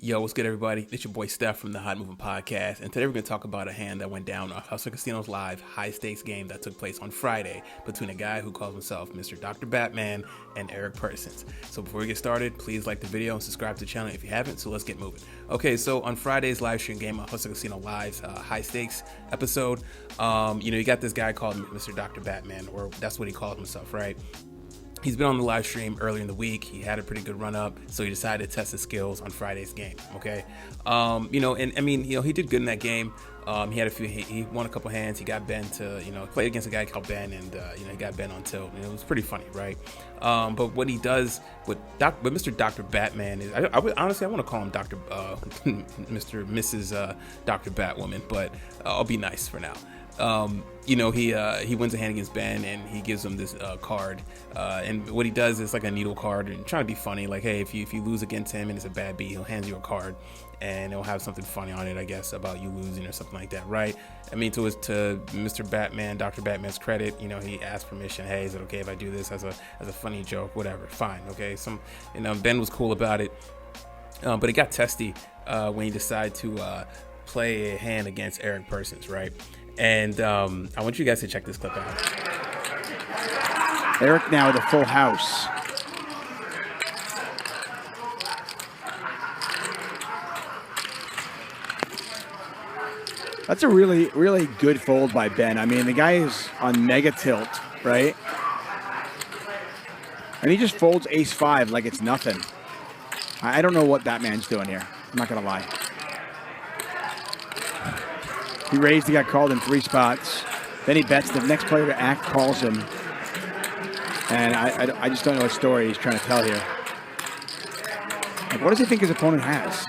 Yo, what's good, everybody? It's your boy Steph from the Hot Moving Podcast, and today we're going to talk about a hand that went down on Hustler Casino's live high-stakes game that took place on Friday between a guy who calls himself Mrdrbatman and Eric Persons. So before we get started, please like the video and subscribe to the channel if you haven't, so let's get moving. Okay, so on Friday's live stream game on Hustler Casino Live's high-stakes episode, you got this guy called Mrdrbatman, or that's what he called himself, right? He's been on the live stream earlier in the week. He had a pretty good run up, so he decided to test his skills on Friday's game. Okay, he did good in that game. He won a couple hands. He got Ben to, played against a guy called Ben, and he got Ben on tilt. And it was pretty funny, right? But what he does with Mrdrbatman is, I want to call him Mrs. Dr. Batwoman, but I'll be nice for now. He wins a hand against Ben, and he gives him this card, and what he does is like a needle card, and trying to be funny, like, hey, if you lose against him and it's a bad beat, he'll hand you a card and it'll have something funny on it, I guess, about you losing or something like that, right? I mean, to Mr. Batman, Dr. Batman's credit, he asked permission. Hey, is it okay if I do this as a funny joke? Whatever, fine, okay. Ben was cool about it, but it got testy when he decided to play a hand against Eric Persons, right? And I want you guys to check this clip out. Eric now with a full house. That's a really, really good fold by Ben. I mean, the guy is on mega tilt, right? And he just folds ace-5 like it's nothing. I don't know what Batman's doing here. I'm not going to lie. He raised, he got called in 3 spots. Then he bets. The next player to act calls him. And I just don't know what story he's trying to tell here. Like, what does he think his opponent has?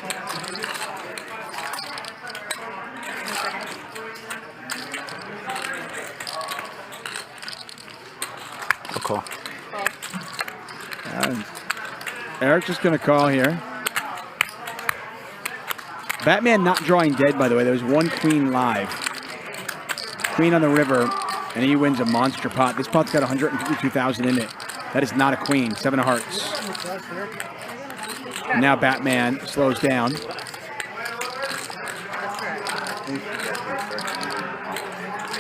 I'll call. Eric's just going to call here. Batman not drawing dead, by the way. There was 1 queen live. Queen on the river, and he wins a monster pot. This pot's got 152,000 in it. That is not a queen. 7 of hearts. And now Batman slows down.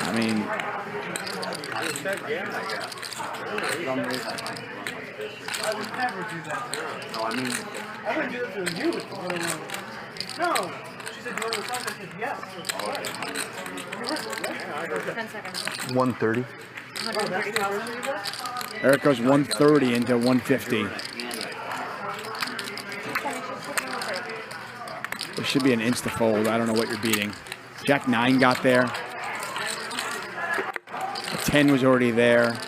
I mean, I would never do that. No, I mean, I would do it for you. No. She said, you want to talk? I said, yes. 10 seconds. 130. 130,000. Eric goes 130 into 150. There should be an insta-fold. I don't know what you're beating. Jack 9 got there. A 10 was already there.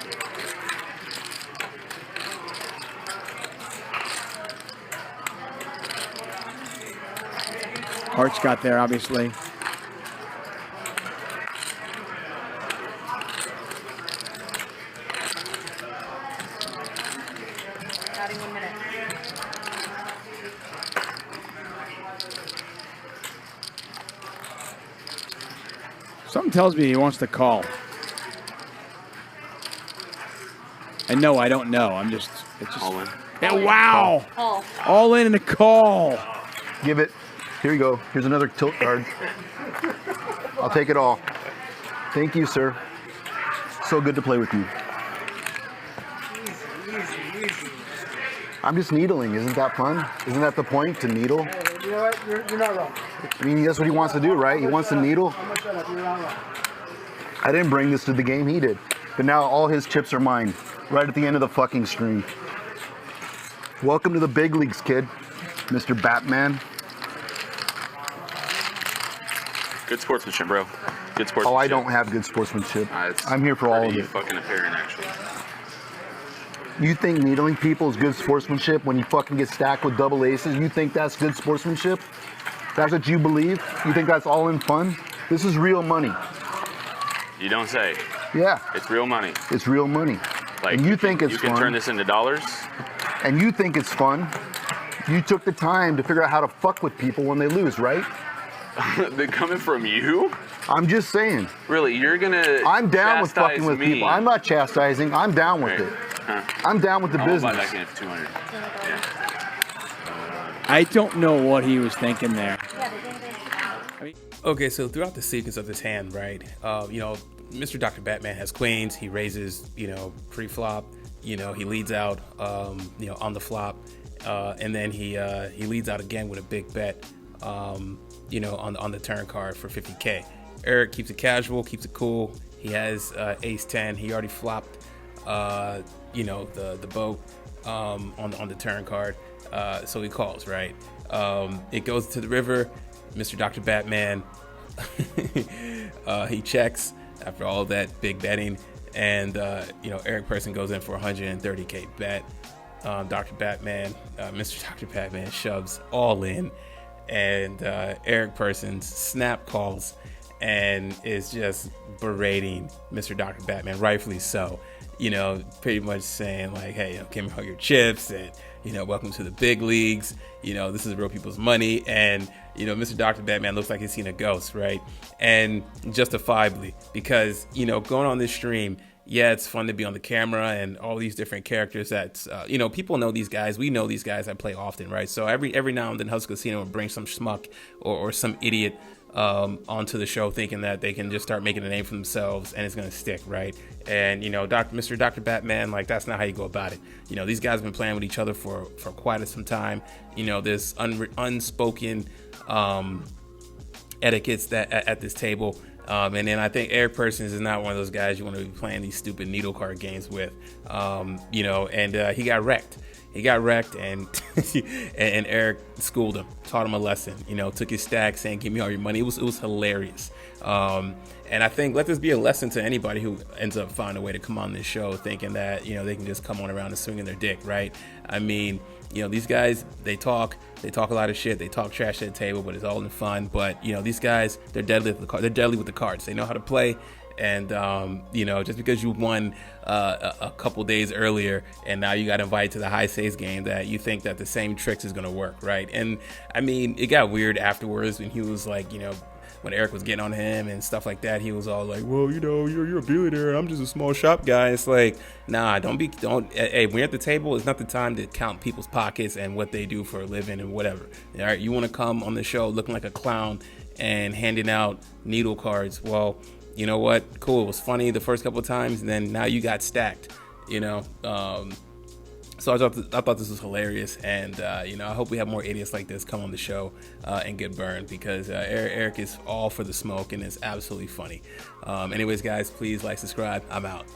Hearts got there, obviously. Adding 1 minute. Something tells me he wants to call. And no, I don't know. It's just. All in. Yeah, wow. Call. All in and a call. Give it. Here you go. Here's another tilt card. I'll take it all. Thank you, sir. So good to play with you. Easy. I'm just needling. Isn't that fun? Isn't that the point, to needle? You know what? You're not wrong. I mean, that's what he wants to do, right? He wants to needle. I'm going to shut up. You're not wrong. I didn't bring this to the game. He did. But now all his chips are mine. Right at the end of the fucking stream. Welcome to the big leagues, kid. Mr. Batman. Good sportsmanship, bro. Good sportsmanship. Oh, I don't have good sportsmanship. I'm here for all of it. Fucking apparent, actually. You think needling people is good sportsmanship when you fucking get stacked with double aces? You think that's good sportsmanship? That's what you believe? You think that's all in fun? This is real money. You don't say. Yeah. It's real money. It's real money. Like, and you think it's you fun. can turn this into dollars. And you think it's fun. You took the time to figure out how to fuck with people when they lose, right? They're coming from you? I'm just saying. Really, you're gonna I'm down with chastise fucking with me. people. I'm not chastising. I'm down with Right. it. Huh. I'm down with the I'll business. buy that game for 200. Yeah. I don't know what he was thinking there. Okay, so throughout the sequence of this hand, right, Mr. Dr. Batman has queens. He raises, pre-flop. He leads out, on the flop, and then he leads out again with a big bet, on the turn card for 50K. Eric keeps it casual, keeps it cool. He has ace 10. He already flopped, the boat on the turn card, so he calls, right. It goes to the river. Mr. Dr. Batman, he checks after all that big betting, and Eric Person goes in for 130K bet. Dr. Batman, Mr. Dr. Batman shoves all in, and Eric Person snap calls and is just berating Mr. Dr. Batman, rightfully so. Pretty much saying like, hey, give me all your chips, and welcome to the big leagues. This is real people's money, and Mr. Dr. Batman looks like he's seen a ghost, right? And justifiably, because going on this stream, yeah, it's fun to be on the camera and all these different characters that people know these guys. We know these guys that play often, right? So every now and then Hustle Casino will bring some schmuck or some idiot onto the show thinking that they can just start making a name for themselves and it's going to stick, right? And Mr. Dr. Batman, like, that's not how you go about it. These guys have been playing with each other for quite some time. There's unspoken etiquettes that at this table, and then I think Eric Person is not one of those guys you want to be playing these stupid needle card games with. And he got wrecked. And and Eric schooled him, taught him a lesson, took his stack saying, give me all your money. It was hilarious. And I think let this be a lesson to anybody who ends up finding a way to come on this show thinking that, they can just come on around and swinging their dick, right? I mean, these guys, they talk a lot of shit. They talk trash at the table, but it's all in fun. But, these guys, they're deadly with the cards. They know how to play. And, just because you won a couple days earlier and now you got invited to the high stakes game, that you think that the same tricks is going to work, right? And, I mean, it got weird afterwards when he was like, when Eric was getting on him and stuff like that, he was all like, well, you're a billionaire. I'm just a small shop guy. It's like, nah, hey, when you're at the table, it's not the time to count people's pockets and what they do for a living and whatever. All right, you want to come on the show looking like a clown and handing out needle cards. Well, you know what? Cool. It was funny the first couple of times, and then now you got stacked, So I thought this was hilarious, and I hope we have more idiots like this come on the show and get burned, because Eric is all for the smoke and it's absolutely funny. Anyways, guys, please like, subscribe. I'm out.